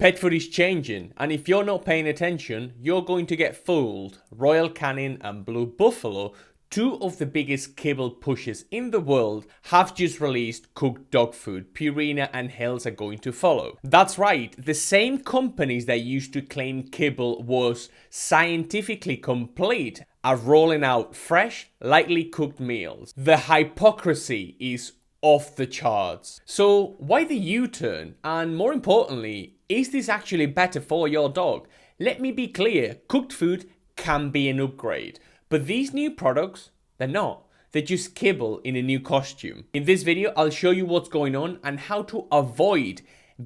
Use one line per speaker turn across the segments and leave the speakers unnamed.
Pet food is changing, and if you're not paying attention, you're going to get fooled. Royal Canin and Blue Buffalo, two of the biggest kibble pushers in the world, have just released cooked dog food. Purina and Hell's are going to follow. That's right, the same companies that used to claim kibble was scientifically complete are rolling out fresh, lightly cooked meals. The hypocrisy is off the charts. So why the U-turn? And more importantly, is this actually better for your dog? Let me be clear, cooked food can be an upgrade. But these new products, they're not. They're just kibble in a new costume. In this video, I'll show you what's going on and how to avoid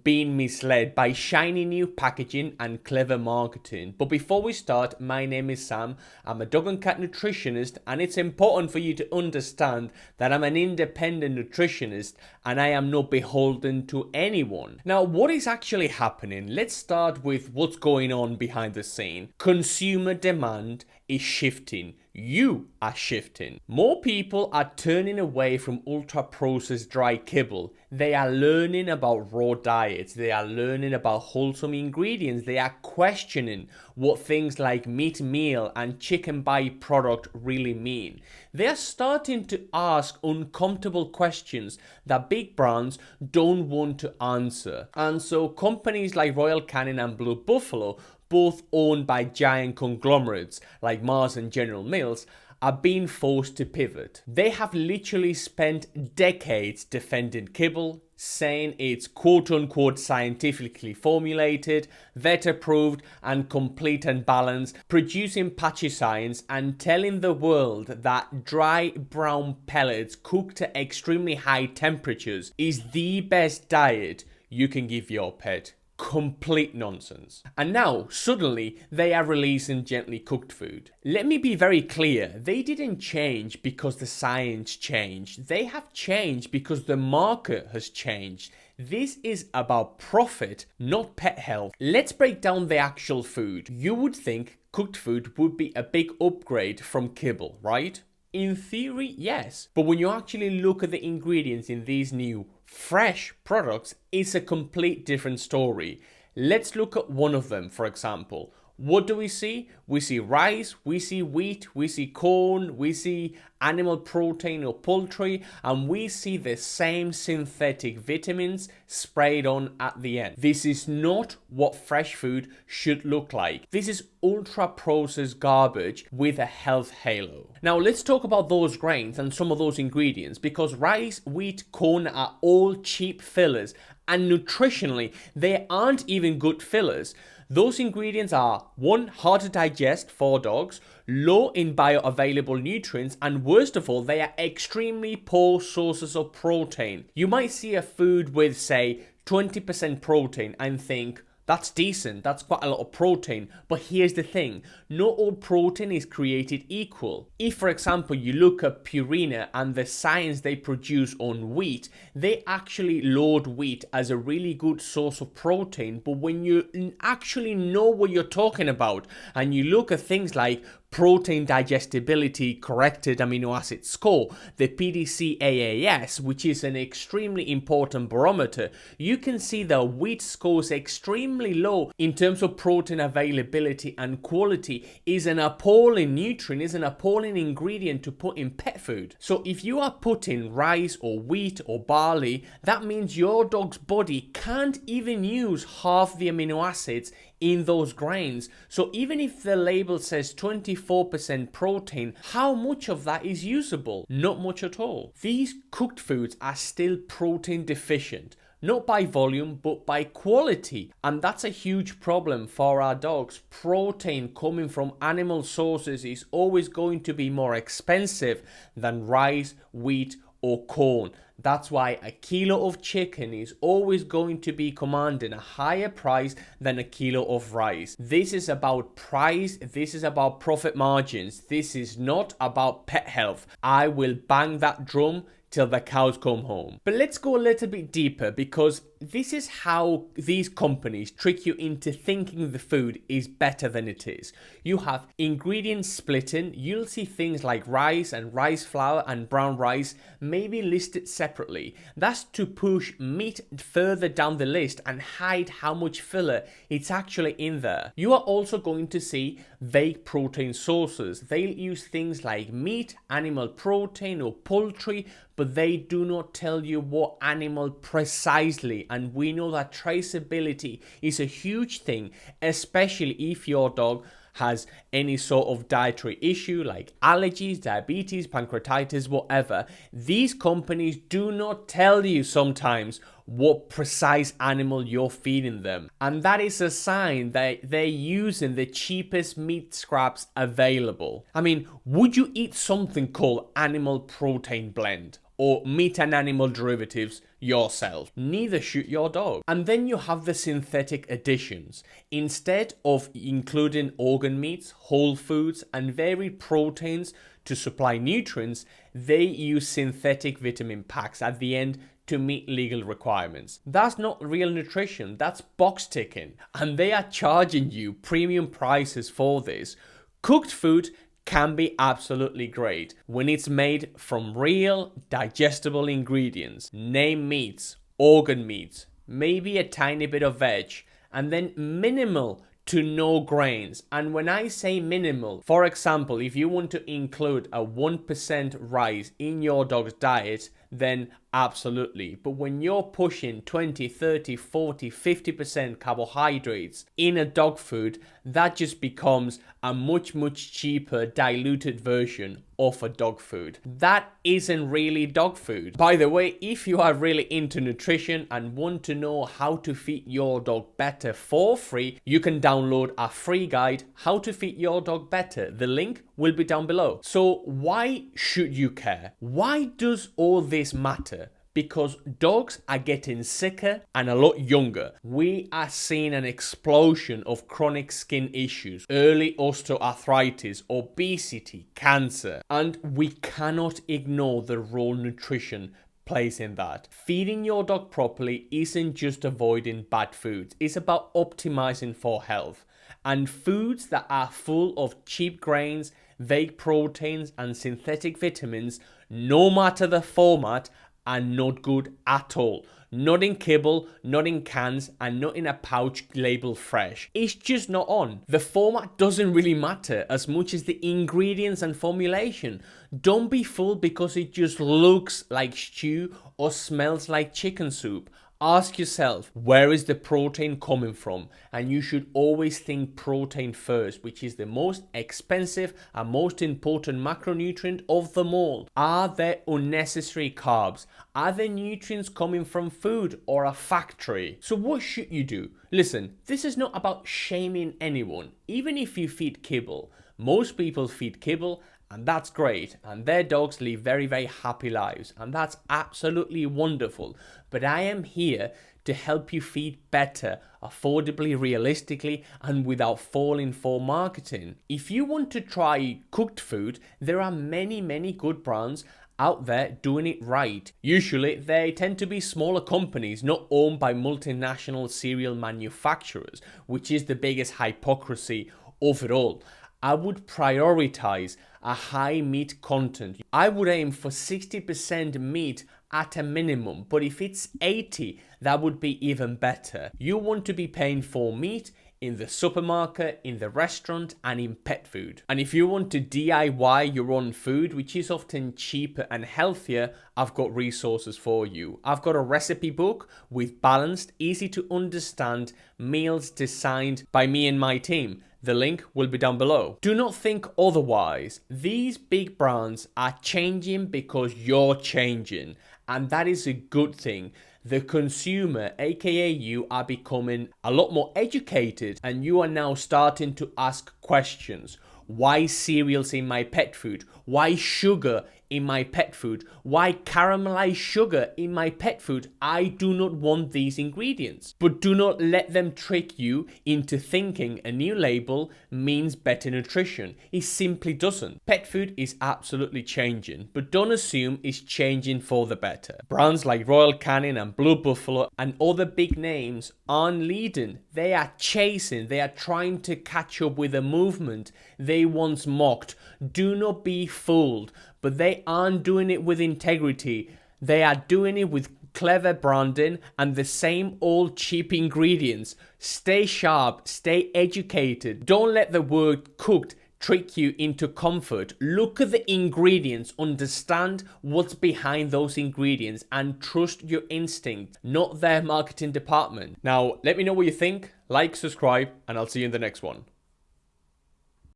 being misled by shiny new packaging and clever marketing. But before we start, my name is Sam. I'm a dog and cat nutritionist, and it's important for you to understand that I'm an independent nutritionist and I am not beholden to anyone. Now, what is actually happening? Let's start with what's going on behind the scene. Consumer demand is shifting. You are shifting. More people are turning away from ultra-processed dry kibble. They are learning about raw diets. They are learning about wholesome ingredients. They are questioning what things like meat meal and chicken byproduct really mean. They are starting to ask uncomfortable questions that big brands don't want to answer. And so companies like Royal Canin and Blue Buffalo, both owned by giant conglomerates like Mars and General Mills, are being forced to pivot. They have literally spent decades defending kibble, saying it's quote-unquote scientifically formulated, vet-approved, and complete and balanced, producing patchy science and telling the world that dry brown pellets cooked to extremely high temperatures is the best diet you can give your pet. Complete nonsense. And now, suddenly, they are releasing gently cooked food. Let me be very clear, they didn't change because the science changed. They have changed because the market has changed. This is about profit, not pet health. Let's break down the actual food. You would think cooked food would be a big upgrade from kibble, right? In theory, yes. But when you actually look at the ingredients in these new fresh products, it's a complete different story. Let's look at one of them, for example. What do we see? We see rice, we see wheat, we see corn, we see animal protein or poultry, and we see the same synthetic vitamins sprayed on at the end. This is not what fresh food should look like. This is ultra-processed garbage with a health halo. Now let's talk about those grains and some of those ingredients, because rice, wheat, corn are all cheap fillers, and nutritionally, they aren't even good fillers. Those ingredients are 1. Hard to digest for dogs, low in bioavailable nutrients, and worst of all, they are extremely poor sources of protein. You might see a food with, say, 20% protein and think, that's decent, that's quite a lot of protein. But here's the thing, not all protein is created equal. If, for example, you look at Purina and the science they produce on wheat, they actually laud wheat as a really good source of protein. But when you actually know what you're talking about and you look at things like protein digestibility corrected amino acid score, the PDCAAS, which is an extremely important barometer, you can see that wheat scores extremely low in terms of protein availability and quality, is an appalling nutrient, is an appalling ingredient to put in pet food. So if you are putting rice or wheat or barley, that means your dog's body can't even use half the amino acids in those grains. So even if the label says 24% protein, how much of that is usable? Not much at all. These cooked foods are still protein deficient, not by volume, but by quality. And that's a huge problem for our dogs. Protein coming from animal sources is always going to be more expensive than rice, wheat, or corn. That's why a kilo of chicken is always going to be commanding a higher price than a kilo of rice. This is about price. This is about profit margins. This is not about pet health. I will bang that drum till the cows come home. But let's go a little bit deeper, because this is how these companies trick you into thinking the food is better than it is. You have ingredients splitting. You'll see things like rice and rice flour and brown rice maybe listed separately. That's to push meat further down the list and hide how much filler it's actually in there. You are also going to see vague protein sources. They'll use things like meat, animal protein, or poultry, but they do not tell you what animal precisely. And we know that traceability is a huge thing, especially if your dog has any sort of dietary issue like allergies, diabetes, pancreatitis, whatever. These companies do not tell you sometimes what precise animal you're feeding them. And that is a sign that they're using the cheapest meat scraps available. I mean, would you eat something called animal protein blend or meat and animal derivatives yourself? Neither should your dog. And then you have the synthetic additions. Instead of including organ meats, whole foods, and varied proteins to supply nutrients, they use synthetic vitamin packs at the end to meet legal requirements. That's not real nutrition, that's box ticking. And they are charging you premium prices for this. Cooked food can be absolutely great when it's made from real digestible ingredients. Name meats, organ meats, maybe a tiny bit of veg, and then minimal to no grains. And when I say minimal, for example, if you want to include a 1% rice in your dog's diet, then absolutely. But when you're pushing 20, 30, 40, 50% carbohydrates in a dog food, that just becomes a much cheaper diluted version of a dog food. That isn't really dog food. By the way, if you are really into nutrition and want to know how to feed your dog better for free, you can download our free guide, How to Feed Your Dog Better. The link will be down below. So why should you care? Why does all this matter? Because dogs are getting sicker and a lot younger. We are seeing an explosion of chronic skin issues, early osteoarthritis, obesity, cancer, and we cannot ignore the role nutrition plays in that. Feeding your dog properly isn't just avoiding bad foods, it's about optimizing for health. And foods that are full of cheap grains, vague proteins, and synthetic vitamins, no matter the format, are not good at all. Not in kibble, not in cans, and not in a pouch labeled fresh. It's just not on. The format doesn't really matter as much as the ingredients and formulation. Don't be fooled because it just looks like stew or smells like chicken soup. Ask yourself, where is the protein coming from? And you should always think protein first, which is the most expensive and most important macronutrient of them all. Are there unnecessary carbs? Are there nutrients coming from food or a factory? So what should you do? Listen, this is not about shaming anyone. Even if you feed kibble, most people feed kibble, and that's great, and their dogs live very happy lives, and that's absolutely wonderful. But I am here to help you feed better, affordably, realistically, and without falling for marketing. If you want to try cooked food, there are many good brands out there doing it right. Usually they tend to be smaller companies not owned by multinational cereal manufacturers, which is the biggest hypocrisy of it all. I would prioritize a high meat content. I would aim for 60% meat at a minimum, but if it's 80, that would be even better. You want to be paying for meat in the supermarket, in the restaurant, and in pet food. And if you want to DIY your own food, which is often cheaper and healthier, I've got resources for you. I've got a recipe book with balanced, easy to understand meals designed by me and my team. The link will be down below. Do not think otherwise. These big brands are changing because you're changing, and that is a good thing. The consumer, aka you, are becoming a lot more educated, and you are now starting to ask questions. Why cereals in my pet food? Why sugar in my pet food? Why caramelized sugar in my pet food? I do not want these ingredients. But do not let them trick you into thinking a new label means better nutrition. It simply doesn't. Pet food is absolutely changing, but don't assume it's changing for the better. Brands like Royal Canin and Blue Buffalo and other big names aren't leading. They are chasing. They are trying to catch up with a movement they once mocked. Do not be fooled. But they aren't doing it with integrity. They are doing it with clever branding and the same old cheap ingredients. Stay sharp, stay educated. Don't let the word cooked trick you into comfort. Look at the ingredients, understand what's behind those ingredients, and trust your instinct, not their marketing department. Now, let me know what you think, like, subscribe, and I'll see you in the next one.